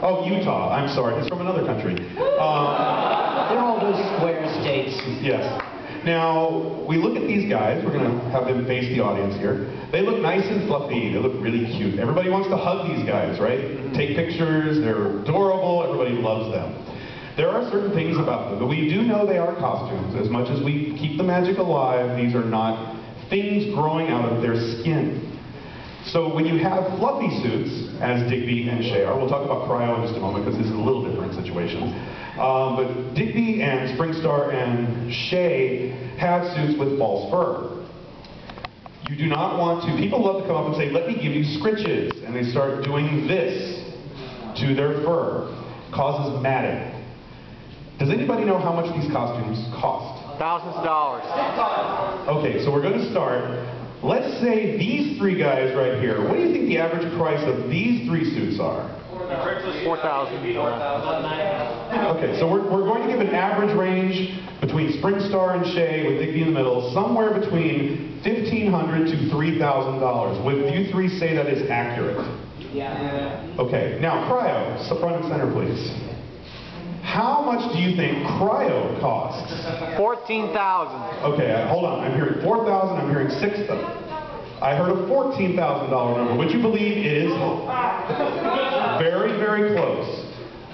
Oh, Utah. I'm sorry. It's from another country. They're all those square states. Yes. Now, we look at these guys. We're going to have them face the audience here. They look nice and fluffy. They look really cute. Everybody wants to hug these guys, right? Take pictures. They're adorable. Everybody loves them. There are certain things about them, but we do know they are costumes. As much as we keep the magic alive, these are not things growing out of their skin. So when you have fluffy suits, as Digby and Shay are, we'll talk about Cryo in just a moment because this is a little different situation. But Digby and Springstar and Shay have suits with false fur. You do not want to, people love to come up and say, let me give you scritches, and they start doing this to their fur. Causes matting. Does anybody know how much these costumes cost? Thousands of dollars. Okay, so we're going to start. Let's say these three guys right here. What do you think the average price of these three suits are? $4,000. Okay, so we're going to give an average range between Springstar and Shay with Digby in the middle, somewhere between $1,500 to $3,000. Would you three say that is accurate? Yeah. Okay, now Cryo, so front and center please. How much do you think Cryo costs? $14,000. Okay, hold on. I'm hearing 4,000. I'm hearing 6,000. I heard a $14,000 number. Would you believe it is very, very close?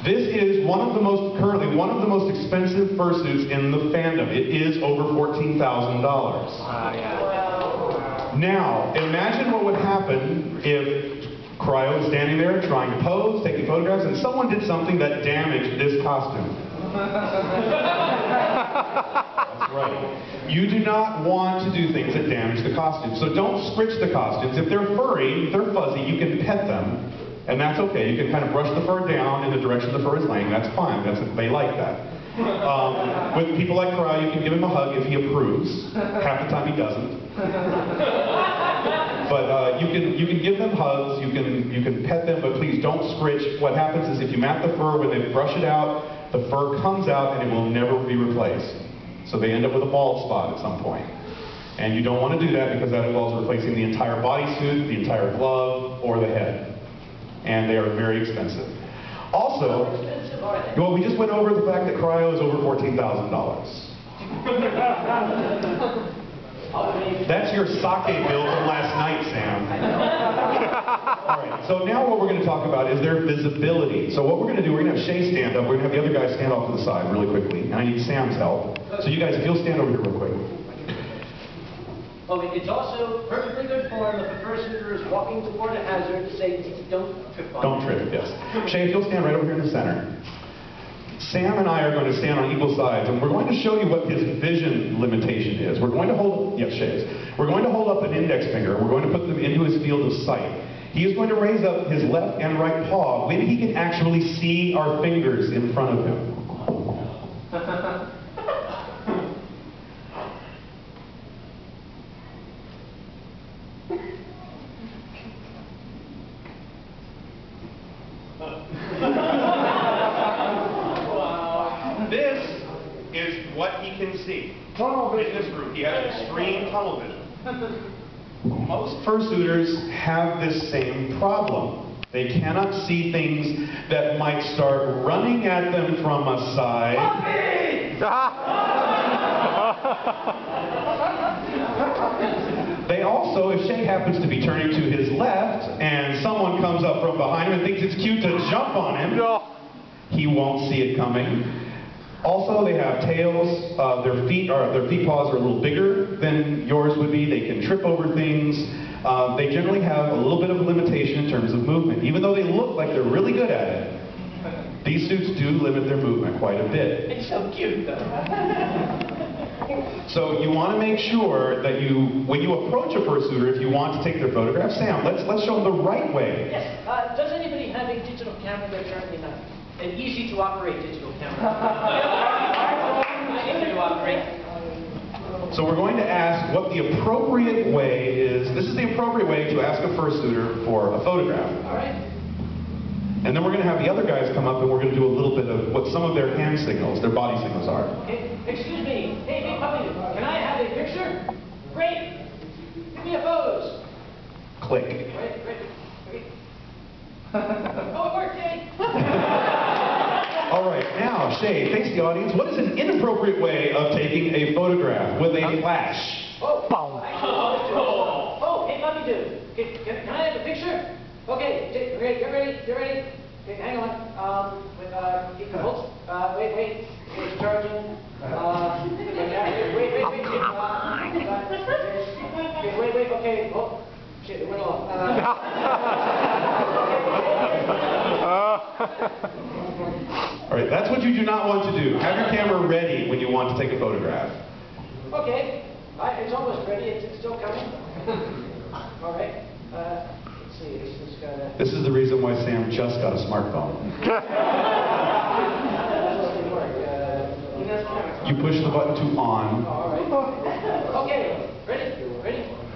This is currently one of the most expensive fursuits in the fandom. It is over $14,000. Yeah. Now, imagine what would happen if Cryo is standing there trying to pose, taking photographs, and someone did something that damaged this costume. That's right. You do not want to do things that damage the costume. So don't scritch the costumes. If they're furry, if they're fuzzy, you can pet them, and that's okay. You can kind of brush the fur down in the direction the fur is laying. That's fine. They like that. With people like Cryo, you can give him a hug if he approves. Half the time he doesn't. But you can give them hugs, you can pet them, but please don't scritch. What happens is if you mat the fur, when they brush it out, the fur comes out and it will never be replaced. So they end up with a bald spot at some point. And you don't want to do that because that involves replacing the entire bodysuit, the entire glove, or the head. And they are very expensive. Also, well, we just went over the fact that Cryo is over $14,000. That's your sake bill from last night, Sam. All right, so now what we're going to talk about is their visibility. So what we're going to do, we're going to have Shay stand up. We're going to have the other guys stand off to the side really quickly. And I need Sam's help. So you guys, if you'll stand over here real quick. Oh, it's also perfectly good form if a fursuiter is walking toward a hazard to say, don't trip on it. Don't trip, yes. Shay, if you'll stand right over here in the center. Sam and I are going to stand on equal sides, and we're going to show you what his vision limitation is. We're going to hold, yes, Shay, we're going to hold up an index finger. We're going to put them into his field of sight. He is going to raise up his left and right paw when he can actually see our fingers in front of him. This is what he can see. Tunnel vision. In this group, he has extreme tunnel vision. Most fursuiters have this same problem. They cannot see things that might start running at them from a side. They also, if Shay happens to be turning to his left and someone comes up from behind him and thinks it's cute to jump on him, he won't see it coming. Also, they have tails. Their feet paws are a little bigger than yours would be. They can trip over things. They generally have a little bit of a limitation in terms of movement. Even though they look like they're really good at it, these suits do limit their movement quite a bit. It's so cute, though. So you want to make sure that when you approach a fursuiter, if you want to take their photograph, Sam, let's show them the right way. Yes. Does anybody have a digital camera that's currently not? An easy-to-operate digital camera. Easy to operate. So we're going to ask what the appropriate way is. This is the appropriate way to ask a fursuiter for a photograph. All right. And then we're going to have the other guys come up and we're going to do a little bit of what some of their hand signals, their body signals are. Hey, excuse me. Hey, puppy, can I have a picture? Great. Give me a pose. Click. Great. Oh, it worked, yay! All right, now, Shay, face the audience. What is an inappropriate way of taking a photograph with a flash? Oh, hey, let me do. Can I have a picture? Okay, get ready. Okay, hang on. Keep the hooks. Wait. It's charging. Wait. Wait. Okay. Oh, shit, it went off. All right, that's what you do not want to do. Have your camera ready when you want to take a photograph. Okay, it's almost ready. It's still coming. All right. Let's see. This is the reason why Sam just got a smartphone. You push the button to on. All right. Okay, ready?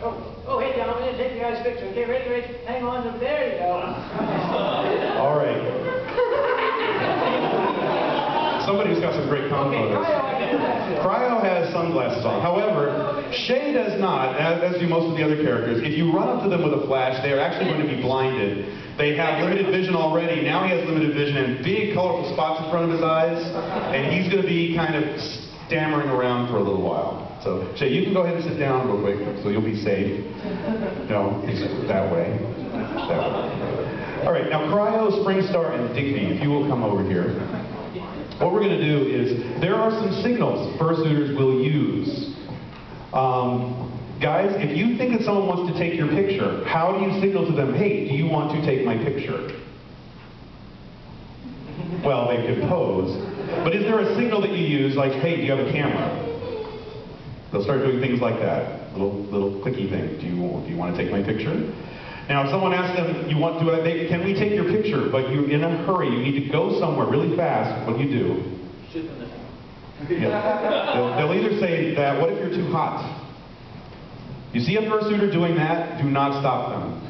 Oh, hey, I'm going to take you guys' picture. Okay, ready? Hang on. There you go. All right. Somebody's got some great com photos. Cryo has sunglasses on. However, Shay does not, as do most of the other characters. If you run up to them with a flash, they are actually going to be blinded. They have limited vision already. Now he has limited vision and big colorful spots in front of his eyes. And he's going to be kind of stammering around for a little while. So, Shay, you can go ahead and sit down real quick so you'll be safe. No, that way. All right, now Cryo, Springstar, and Digby, if you will come over here. What we're going to do is, there are some signals fursuiters will use. Guys, if you think that someone wants to take your picture, how do you signal to them, hey, do you want to take my picture? Well, they could pose. But is there a signal that you use, like, hey, do you have a camera? They'll start doing things like that. Little clicky thing. Do you want to take my picture? Now, if someone asks them, can we take your picture, but you're in a hurry, you need to go somewhere really fast, what do you do? Shoot them. Yeah. They'll either say that, what if you're too hot? You see a fursuiter doing that, do not stop them.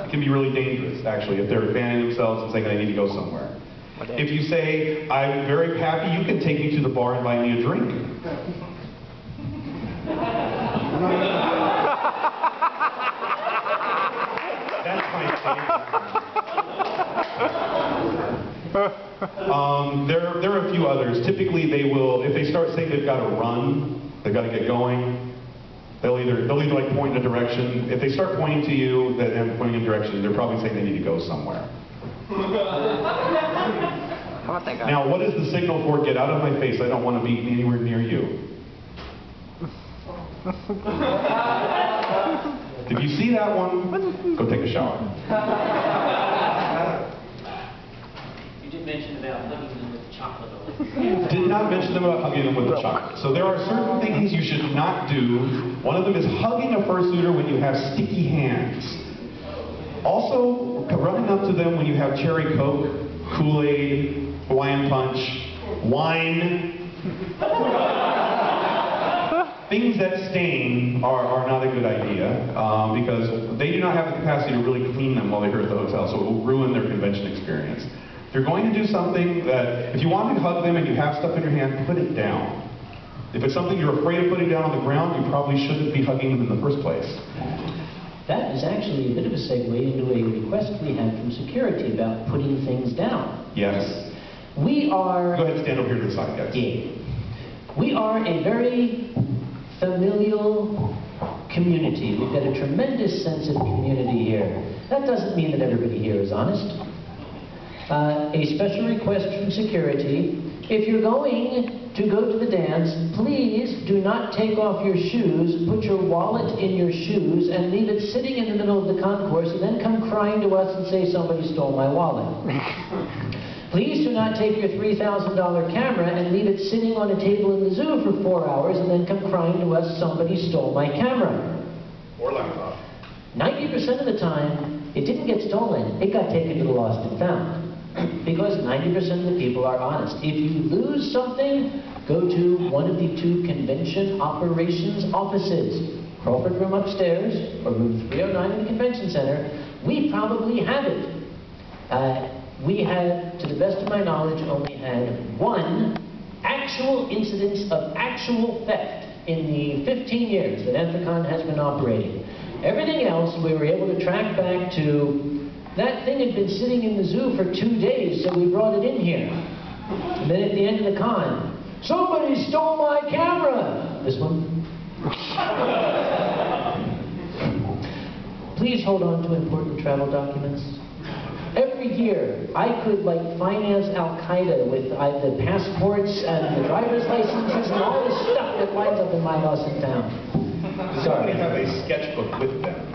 It can be really dangerous, actually, if they're fanning themselves and saying I need to go somewhere. If you say, I'm very happy, you can take me to the bar and buy me a drink. That's my favorite. There are a few others. Typically, they will, if they start saying they've got to run, they've got to get going, they'll either like point in a direction. If they start pointing to you and pointing in a direction, they're probably saying they need to go somewhere. Now, what is the signal for get out of my face? I don't want to be anywhere near you. If you see that one, go take a shower. You did mention about hugging them with chocolate. Did not mention them about hugging them with the chocolate. So there are certain things you should not do. One of them is hugging a fursuiter when you have sticky hands. Also, running up to them when you have cherry Coke, Kool-Aid, Hawaiian Punch, wine. Things that stain are not a good idea because they do not have the capacity to really clean them while they're here at the hotel, so it will ruin their convention experience. If you're going to do something if you want to hug them and you have stuff in your hand, put it down. If it's something you're afraid of putting down on the ground, you probably shouldn't be hugging them in the first place. That is actually a bit of a segue into a request we had from security about putting things down. Yes. We are... Go ahead and stand over here to the side, guys. Yeah. We are a very familial community. We've got a tremendous sense of community here. That doesn't mean that everybody here is honest. A special request from security. If you're going to go to the dance, please do not take off your shoes, put your wallet in your shoes, and leave it sitting in the middle of the concourse, and then come crying to us and say somebody stole my wallet. Please do not take your $3,000 camera and leave it sitting on a table in the zoo for 4 hours and then come crying to us, somebody stole my camera. Or laptop. 90% of the time, it didn't get stolen, it got taken to the lost and found. Because 90% of the people are honest. If you lose something, go to one of the 2 convention operations offices. Crawford Room upstairs, or room 309 in the convention center. We probably have it. We have, to the best of my knowledge, only had 1 actual incidence of actual theft in the 15 years that Anthrocon has been operating. Everything else we were able to track back to That thing had been sitting in the zoo for 2 days, so we brought it in here. And then at the end of the con, somebody stole my camera! This one? Please hold on to important travel documents. Every year, I could finance Al-Qaeda with the passports and the driver's licenses and all the stuff that winds up in my house in town. Does somebody have a sketchbook with them?